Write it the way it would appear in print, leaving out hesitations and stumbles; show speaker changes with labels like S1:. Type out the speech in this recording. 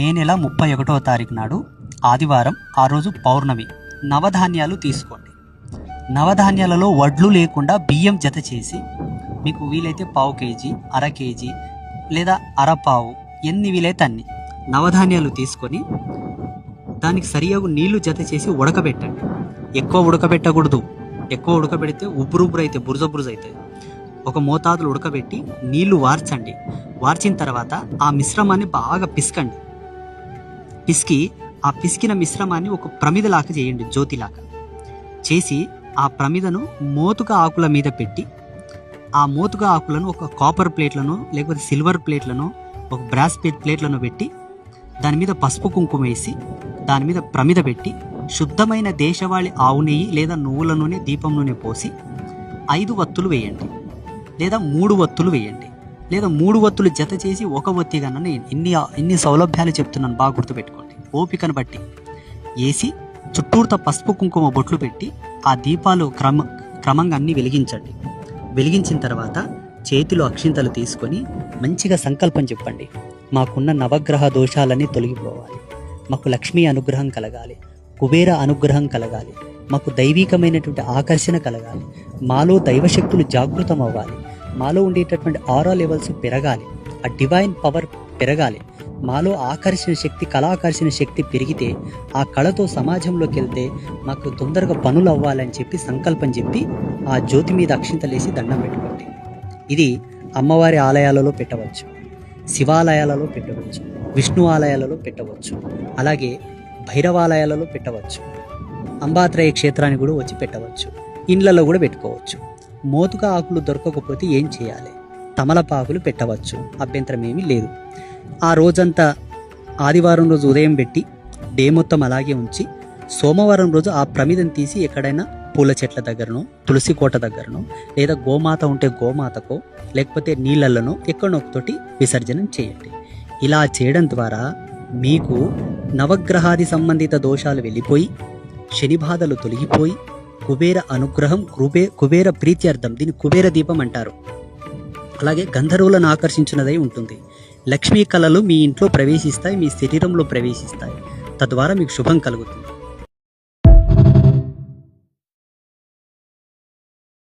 S1: మే నెల 31వ తారీఖు నాడు ఆదివారం, ఆ రోజు పౌర్ణమి. నవధాన్యాలు తీసుకోండి. నవధాన్యాలలో వడ్లు లేకుండా బియ్యం జత చేసి, మీకు వీలైతే పావు కేజీ, అర కేజీ లేదా అరపావు, ఎన్ని వీలైతే అన్ని నవధాన్యాలు తీసుకొని దానికి సరియగు నీళ్లు జత చేసి ఉడకబెట్టండి. ఎక్కువ ఉడకబెట్టకూడదు. ఎక్కువ ఉడకబెడితే ఉబ్బురుబ్బురు అయితే బురజ అవుతాయి. ఒక మోతాదులు ఉడకబెట్టి నీళ్లు వార్చండి. వార్చిన తర్వాత ఆ మిశ్రమాన్ని బాగా పిసకండి. ఆ పిసికిన మిశ్రమాన్ని ఒక ప్రమిదలాగా చేయండి, జ్యోతిలాగా చేసి ఆ ప్రమిదను మోతుక ఆకుల మీద పెట్టి, ఆ మోతుక ఆకులను ఒక కాపర్ ప్లేట్లను లేకపోతే సిల్వర్ ప్లేట్లను, ఒక బ్రాస్ ప్లేట్లను పెట్టి దాని మీద పసుపు కుంకుమ వేసి దాని మీద ప్రమిద పెట్టి శుద్ధమైన దేశవాళీ ఆవు నెయ్యి లేదా నువ్వుల నూనె, దీపం నూనె పోసి 5 వత్తులు వేయండి లేదా 3 వత్తులు వేయండి లేదా 3 వత్తులు జత చేసి ఒక వత్తి కన్నా. ఇన్ని సౌలభ్యాలు చెప్తున్నాను, బాగా గుర్తుపెట్టుకోండి. ఓపికను బట్టి వేసి చుట్టూరుతో పసుపు కుంకుమ బొట్లు పెట్టి ఆ దీపాలు క్రమంగా అన్నీ వెలిగించండి. వెలిగించిన తర్వాత చేతిలో అక్షింతలు తీసుకొని మంచిగా సంకల్పం చెప్పండి. మాకున్న నవగ్రహ దోషాలన్నీ తొలగిపోవాలి, మాకు లక్ష్మీ అనుగ్రహం కలగాలి, కుబేర అనుగ్రహం కలగాలి, మాకు దైవికమైనటువంటి ఆకర్షణ కలగాలి, మాలో దైవశక్తులు జాగృతం అవ్వాలి, మాలో ఉండేటటువంటి ఆరా లెవెల్స్ పెరగాలి, ఆ డివైన్ పవర్ పెరగాలి, మాలో ఆకర్షణ శక్తి, కళాకర్షణ శక్తి పెరిగితే ఆ కళతో సమాజంలోకి వెళ్తే మాకు తొందరగా పనులు అవ్వాలని చెప్పి సంకల్పం చెప్పి ఆ జ్యోతి మీద అక్షింతలేసి దండం పెట్టుకోండి. ఇది అమ్మవారి ఆలయాలలో పెట్టవచ్చు, శివాలయాలలో పెట్టవచ్చు, విష్ణు ఆలయాలలో పెట్టవచ్చు, అలాగే భైరవాలయాలలో పెట్టవచ్చు, అంబాత్రయ క్షేత్రానికి కూడా వచ్చి పెట్టవచ్చు, ఇండ్లలో కూడా పెట్టుకోవచ్చు. మోతుక ఆకులు దొరకకపోతే ఏం చేయాలి? తమలపాకులు పెట్టవచ్చు, అభ్యంతరం ఏమీ లేదు. ఆ రోజంతా ఆదివారం రోజు ఉదయం పెట్టి డే మొత్తం అలాగే ఉంచి సోమవారం రోజు ఆ ప్రమిదను తీసి ఎక్కడైనా పూల చెట్ల దగ్గరనో, తులసి కోట దగ్గరనో, లేదా గోమాత ఉంటే గోమాతకో, లేకపోతే నీళ్ళల్లోనో ఎక్కడో ఒకతోటి విసర్జనం చేయండి. ఇలా చేయడం ద్వారా మీకు నవగ్రహాది సంబంధిత దోషాలు వెళ్ళిపోయి, శని బాధలు తొలగిపోయి, కుబేర అనుగ్రహం, కుబేర ప్రీత్యర్థం, దీన్ని కుబేర దీపం అంటారు. అలాగే గంధర్వులను ఆకర్షించినదై ఉంటుంది. లక్ష్మీ కళలు మీ ఇంట్లో ప్రవేశిస్తాయి, మీ శరీరంలో ప్రవేశిస్తాయి. తద్వారా మీకు శుభం కలుగుతుంది.